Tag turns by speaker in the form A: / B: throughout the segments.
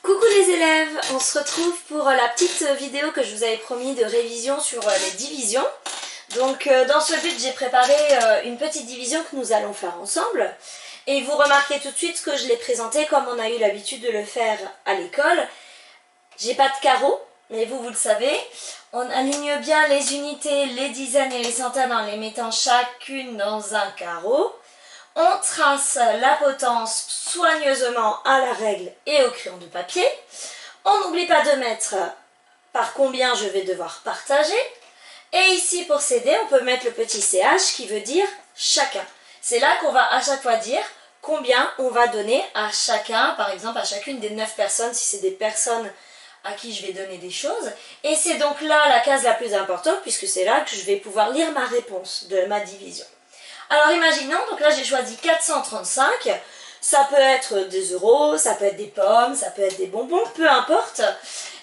A: Coucou les élèves, on se retrouve pour la petite vidéo que je vous avais promis de révision sur les divisions. Donc dans ce but j'ai préparé une petite division que nous allons faire ensemble. Et vous remarquez tout de suite que je l'ai présentée comme on a eu l'habitude de le faire à l'école. J'ai pas de carreaux, mais vous le savez. On aligne bien les unités, les dizaines et les centaines en les mettant chacune dans un carreau. On trace la potence soigneusement à la règle et au crayon de papier. On n'oublie pas de mettre par combien je vais devoir partager. Et ici, pour s'aider, on peut mettre le petit CH qui veut dire chacun. C'est là qu'on va à chaque fois dire combien on va donner à chacun, par exemple à chacune des 9 personnes, si c'est des personnes à qui je vais donner des choses. Et c'est donc là la case la plus importante, puisque c'est là que je vais pouvoir lire ma réponse de ma division. Alors imaginons, donc là j'ai choisi 435, ça peut être des euros, ça peut être des pommes, ça peut être des bonbons, peu importe.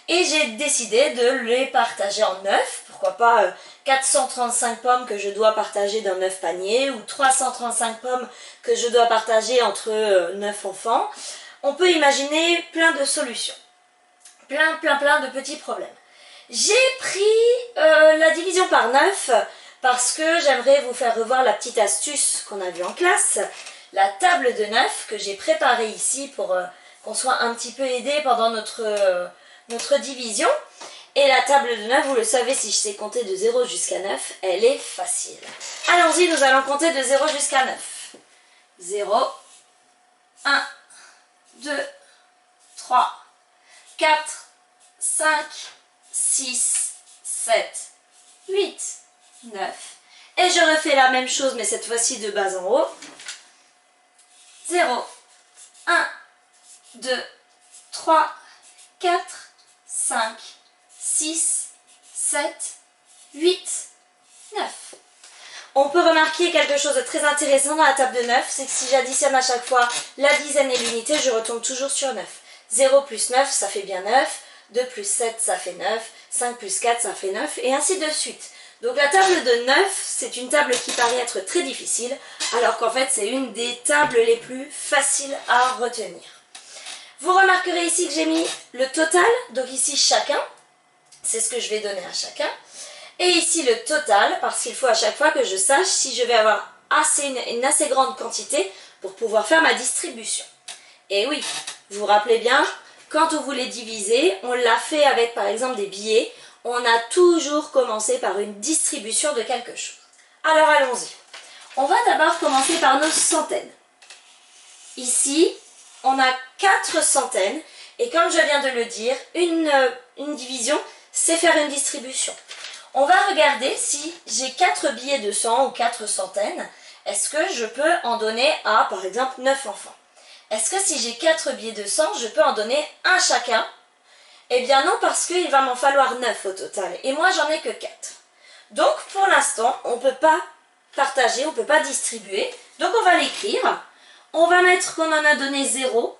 A: Et j'ai décidé de les partager en 9, pourquoi pas 435 pommes que je dois partager dans 9 paniers, ou 335 pommes que je dois partager entre 9 enfants. On peut imaginer plein de solutions, plein de petits problèmes. J'ai pris la division par 9, parce que j'aimerais vous faire revoir la petite astuce qu'on a vue en classe, la table de 9 que j'ai préparée ici pour qu'on soit un petit peu aidé pendant notre division. Et la table de 9, vous le savez, si je sais compter de 0 jusqu'à 9, elle est facile. Allons-y, nous allons compter de 0 jusqu'à 9. 0, 1, 2, 3, 4, 5, 6, 7, 8, 9. Et je refais la même chose, mais cette fois-ci de bas en haut. 0, 1, 2, 3, 4, 5, 6, 7, 8, 9. On peut remarquer quelque chose de très intéressant dans la table de 9, c'est que si j'additionne à chaque fois la dizaine et l'unité, je retombe toujours sur 9. 0 plus 9, ça fait bien 9. 2 plus 7, ça fait 9. 5 plus 4, ça fait 9. Et ainsi de suite. Donc la table de 9, c'est une table qui paraît être très difficile, alors qu'en fait c'est une des tables les plus faciles à retenir. Vous remarquerez ici que j'ai mis le total, donc ici chacun, c'est ce que je vais donner à chacun. Et ici le total, parce qu'il faut à chaque fois que je sache si je vais avoir une assez grande quantité pour pouvoir faire ma distribution. Et oui, vous vous rappelez bien, quand on voulait diviser, on l'a fait avec par exemple des billets. On a toujours commencé par une distribution de quelque chose. Alors allons-y. On va d'abord commencer par nos centaines. Ici, on a 4 centaines. Et comme je viens de le dire, une division, c'est faire une distribution. On va regarder si j'ai 4 billets de 100 ou 4 centaines. Est-ce que je peux en donner à, par exemple, 9 enfants? Est-ce que si j'ai 4 billets de 100, je peux en donner un chacun? Eh bien non, parce qu'il va m'en falloir 9 au total. Et moi, j'en ai que 4. Donc, pour l'instant, on ne peut pas partager, on ne peut pas distribuer. Donc, on va l'écrire. On va mettre qu'on en a donné 0.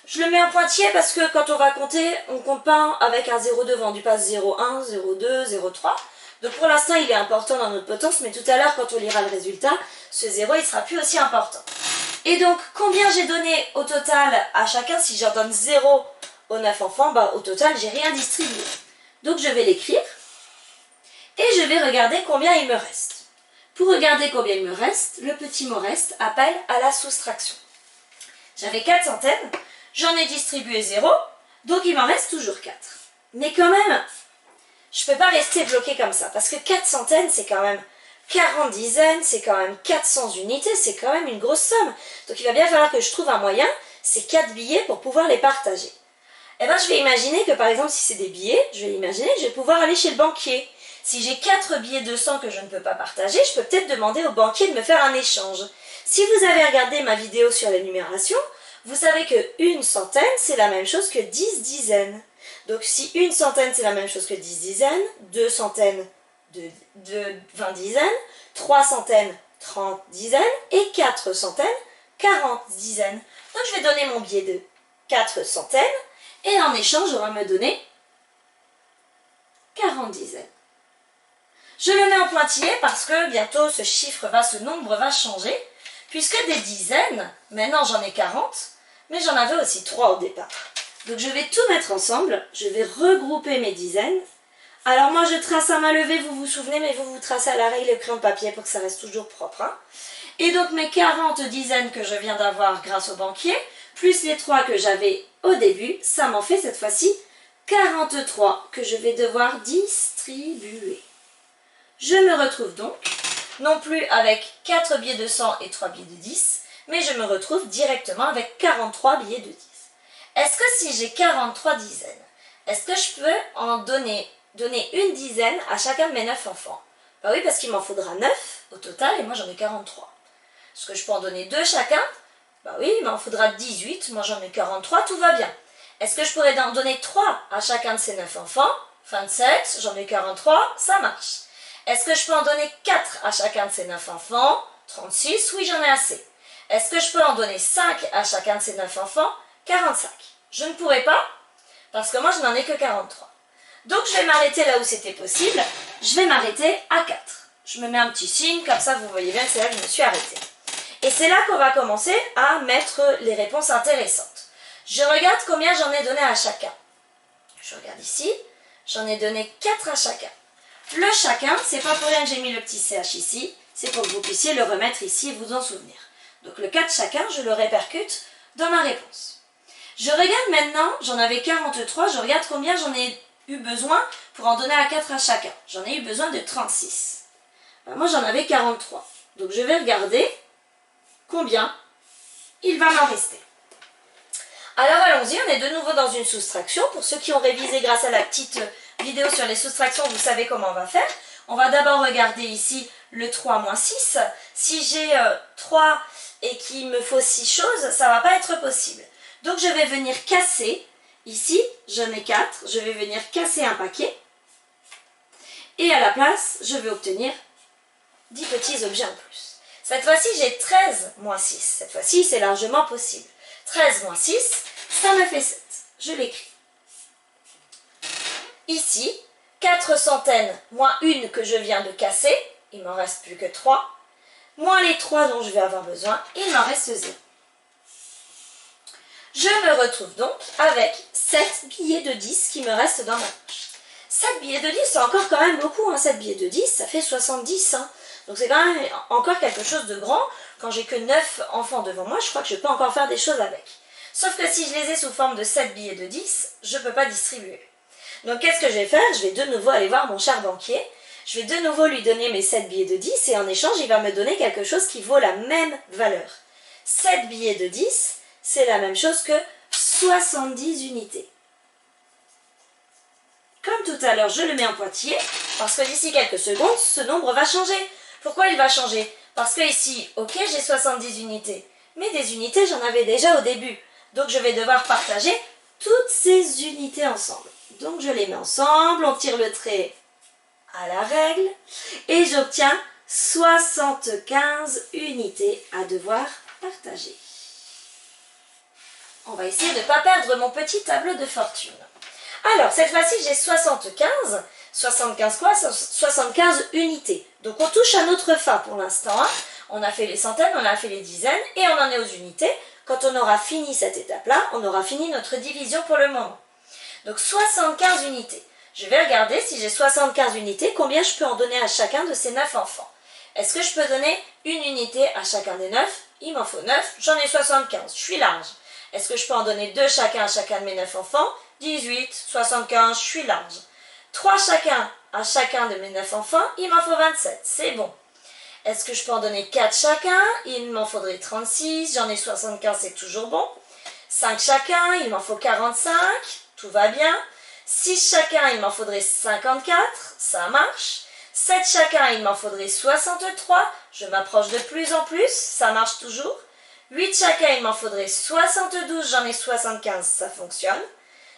A: Je le mets en pointillé parce que quand on va compter, on ne compte pas avec un 0 devant. Du passe 0,1, 0,2, 0,3. Donc, pour l'instant, il est important dans notre potence. Mais tout à l'heure, quand on lira le résultat, ce 0, il ne sera plus aussi important. Et donc, combien j'ai donné au total à chacun? Si j'en donne 0 aux 9 enfants, bah, au total, j'ai rien distribué. Donc, je vais l'écrire et je vais regarder combien il me reste. Pour regarder combien il me reste, le petit mot reste appelle à la soustraction. J'avais 4 centaines, j'en ai distribué 0, donc il m'en reste toujours 4. Mais quand même, je ne peux pas rester bloqué comme ça, parce que 4 centaines, c'est quand même 40 dizaines, c'est quand même 400 unités, c'est quand même une grosse somme. Donc, il va bien falloir que je trouve un moyen, ces 4 billets, pour pouvoir les partager. Eh bien, je vais imaginer que, par exemple, si c'est des billets, je vais imaginer que je vais pouvoir aller chez le banquier. Si j'ai 4 billets de 100 que je ne peux pas partager, je peux peut-être demander au banquier de me faire un échange. Si vous avez regardé ma vidéo sur l'énumération, vous savez que une centaine, c'est la même chose que 10 dizaines. Donc, si une centaine, c'est la même chose que 10 dizaines, 2 centaines, de 20 dizaines, 3 centaines, 30 dizaines, et 4 centaines, 40 dizaines. Donc, je vais donner mon billet de 4 centaines, et en échange, on va me donner 40 dizaines. Je le mets en pointillé parce que bientôt ce nombre va changer, puisque des dizaines, maintenant j'en ai 40, mais j'en avais aussi 3 au départ. Donc je vais tout mettre ensemble, je vais regrouper mes dizaines. Alors moi je trace à main levée, vous vous souvenez, mais vous tracez à la règle le crayon de papier pour que ça reste toujours propre. Hein. Et donc mes 40 dizaines que je viens d'avoir grâce au banquier, plus les 3 que j'avais au début, ça m'en fait cette fois-ci 43 que je vais devoir distribuer. Je me retrouve donc, non plus avec 4 billets de 100 et 3 billets de 10, mais je me retrouve directement avec 43 billets de 10. Est-ce que si j'ai 43 dizaines, est-ce que je peux en donner une dizaine à chacun de mes 9 enfants? Bah oui, parce qu'il m'en faudra 9 au total et moi j'en ai 43. Est-ce que je peux en donner 2 chacun? Bah oui, il m'en faudra 18, moi j'en ai 43, tout va bien. Est-ce que je pourrais en donner 3 à chacun de ces 9 enfants? 27, j'en ai 43, ça marche. Est-ce que je peux en donner 4 à chacun de ces 9 enfants? 36, oui j'en ai assez. Est-ce que je peux en donner 5 à chacun de ces 9 enfants? 45. Je ne pourrais pas, parce que moi je n'en ai que 43. Donc je vais m'arrêter là où c'était possible, je vais m'arrêter à 4. Je me mets un petit signe, comme ça vous voyez bien que c'est là que je me suis arrêtée. Et c'est là qu'on va commencer à mettre les réponses intéressantes. Je regarde combien j'en ai donné à chacun. Je regarde ici, j'en ai donné 4 à chacun. Le chacun, c'est pas pour rien que j'ai mis le petit CH ici, c'est pour que vous puissiez le remettre ici et vous en souvenir. Donc le 4 chacun, je le répercute dans ma réponse. Je regarde maintenant, j'en avais 43, je regarde combien j'en ai eu besoin pour en donner à 4 à chacun. J'en ai eu besoin de 36. Ben, moi j'en avais 43. Donc je vais regarder combien il va m'en rester. Alors allons-y, on est de nouveau dans une soustraction. Pour ceux qui ont révisé grâce à la petite vidéo sur les soustractions, vous savez comment on va faire. On va d'abord regarder ici le 3 moins 6. Si j'ai 3 et qu'il me faut 6 choses, ça ne va pas être possible. Donc je vais venir casser, ici j'en ai 4, je vais venir casser un paquet. Et à la place, je vais obtenir 10 petits objets en plus. Cette fois-ci, j'ai 13 moins 6. Cette fois-ci, c'est largement possible. 13 moins 6, ça me fait 7. Je l'écris. Ici, 4 centaines moins 1 que je viens de casser, il ne m'en reste plus que 3, moins les 3 dont je vais avoir besoin, il m'en reste 0. Je me retrouve donc avec 7 billets de 10 qui me restent dans ma poche. 7 billets de 10, c'est encore quand même beaucoup. Hein. 7 billets de 10, ça fait 70. Hein. Donc c'est quand même encore quelque chose de grand. Quand j'ai que 9 enfants devant moi, je crois que je peux encore faire des choses avec. Sauf que si je les ai sous forme de 7 billets de 10, je ne peux pas distribuer. Donc qu'est-ce que je vais faire? Je vais de nouveau aller voir mon cher banquier. Je vais de nouveau lui donner mes 7 billets de 10 et en échange, il va me donner quelque chose qui vaut la même valeur. 7 billets de 10, c'est la même chose que 70 unités. Comme tout à l'heure, je le mets en pointillé, parce que d'ici quelques secondes, ce nombre va changer. Pourquoi il va changer? Parce que ici, ok, j'ai 70 unités, mais des unités, j'en avais déjà au début. Donc je vais devoir partager toutes ces unités ensemble. Donc je les mets ensemble, on tire le trait à la règle, et j'obtiens 75 unités à devoir partager. On va essayer de ne pas perdre mon petit tableau de fortune. Alors, cette fois-ci, j'ai 75. 75 quoi? 75 unités. Donc, on touche à notre fin pour l'instant. Hein. On a fait les centaines, on a fait les dizaines, et on en est aux unités. Quand on aura fini cette étape-là, on aura fini notre division pour le moment. Donc, 75 unités. Je vais regarder si j'ai 75 unités, combien je peux en donner à chacun de ces 9 enfants. Est-ce que je peux donner une unité à chacun des 9? Il m'en faut 9, j'en ai 75, je suis large. Est-ce que je peux en donner 2 chacun à chacun de mes 9 enfants? 18, 75, je suis large. 3 chacun à chacun de mes 9 enfants, il m'en faut 27, c'est bon. Est-ce que je peux en donner 4 chacun? Il m'en faudrait 36, j'en ai 75, c'est toujours bon. 5 chacun, il m'en faut 45, tout va bien. 6 chacun, il m'en faudrait 54, ça marche. 7 chacun, il m'en faudrait 63, je m'approche de plus en plus, ça marche toujours. 8 chacun, il m'en faudrait 72, j'en ai 75, ça fonctionne.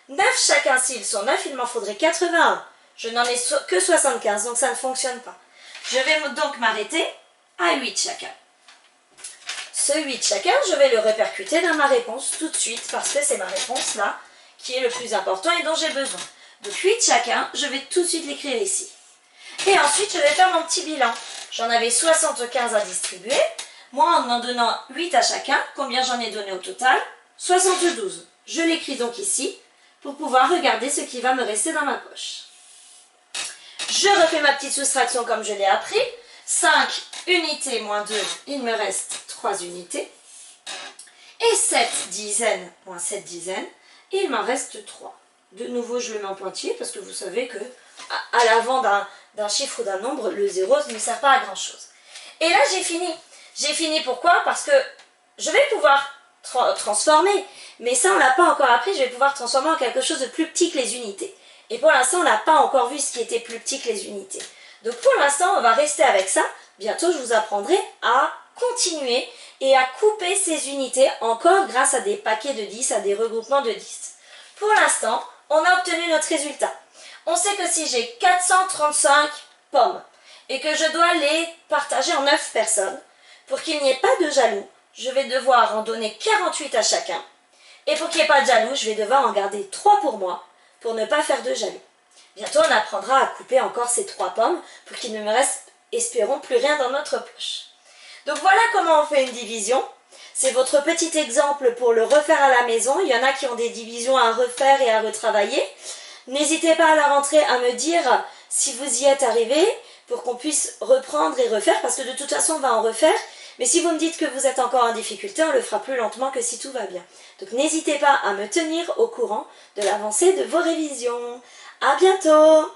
A: 9 chacun, s'ils sont 9, il m'en faudrait 81. Je n'en ai que 75, donc ça ne fonctionne pas. Je vais donc m'arrêter à 8 chacun. Ce 8 chacun, je vais le répercuter dans ma réponse tout de suite, parce que c'est ma réponse là qui est le plus important et dont j'ai besoin. Donc 8 chacun, je vais tout de suite l'écrire ici. Et ensuite, je vais faire mon petit bilan. J'en avais 75 à distribuer. Moi, en donnant 8 à chacun, combien j'en ai donné au total? 72. Je l'écris donc ici pour pouvoir regarder ce qui va me rester dans ma poche. Je refais ma petite soustraction comme je l'ai appris. 5 unités moins 2, il me reste 3 unités. Et 7 dizaines moins 7 dizaines, il m'en reste 3. De nouveau, je le mets en pointillé parce que vous savez que à l'avant d'un chiffre ou d'un nombre, le 0 ne sert pas à grand chose. Et là, j'ai fini. J'ai fini pourquoi? Parce que je vais pouvoir transformer, mais ça, on ne l'a pas encore appris, je vais pouvoir transformer en quelque chose de plus petit que les unités. Et pour l'instant, on n'a pas encore vu ce qui était plus petit que les unités. Donc pour l'instant, on va rester avec ça. Bientôt, je vous apprendrai à continuer et à couper ces unités encore grâce à des paquets de 10, à des regroupements de 10. Pour l'instant, on a obtenu notre résultat. On sait que si j'ai 435 pommes et que je dois les partager en 9 personnes, pour qu'il n'y ait pas de jaloux, je vais devoir en donner 48 à chacun. Et pour qu'il n'y ait pas de jaloux, je vais devoir en garder 3 pour moi, pour ne pas faire de jaloux. Bientôt, on apprendra à couper encore ces 3 pommes pour qu'il ne me reste, espérons, plus rien dans notre poche. Donc voilà comment on fait une division. C'est votre petit exemple pour le refaire à la maison. Il y en a qui ont des divisions à refaire et à retravailler. N'hésitez pas à la rentrée à me dire si vous y êtes arrivé pour qu'on puisse reprendre et refaire, parce que de toute façon, on va en refaire. Mais si vous me dites que vous êtes encore en difficulté, on le fera plus lentement que si tout va bien. Donc n'hésitez pas à me tenir au courant de l'avancée de vos révisions. À bientôt!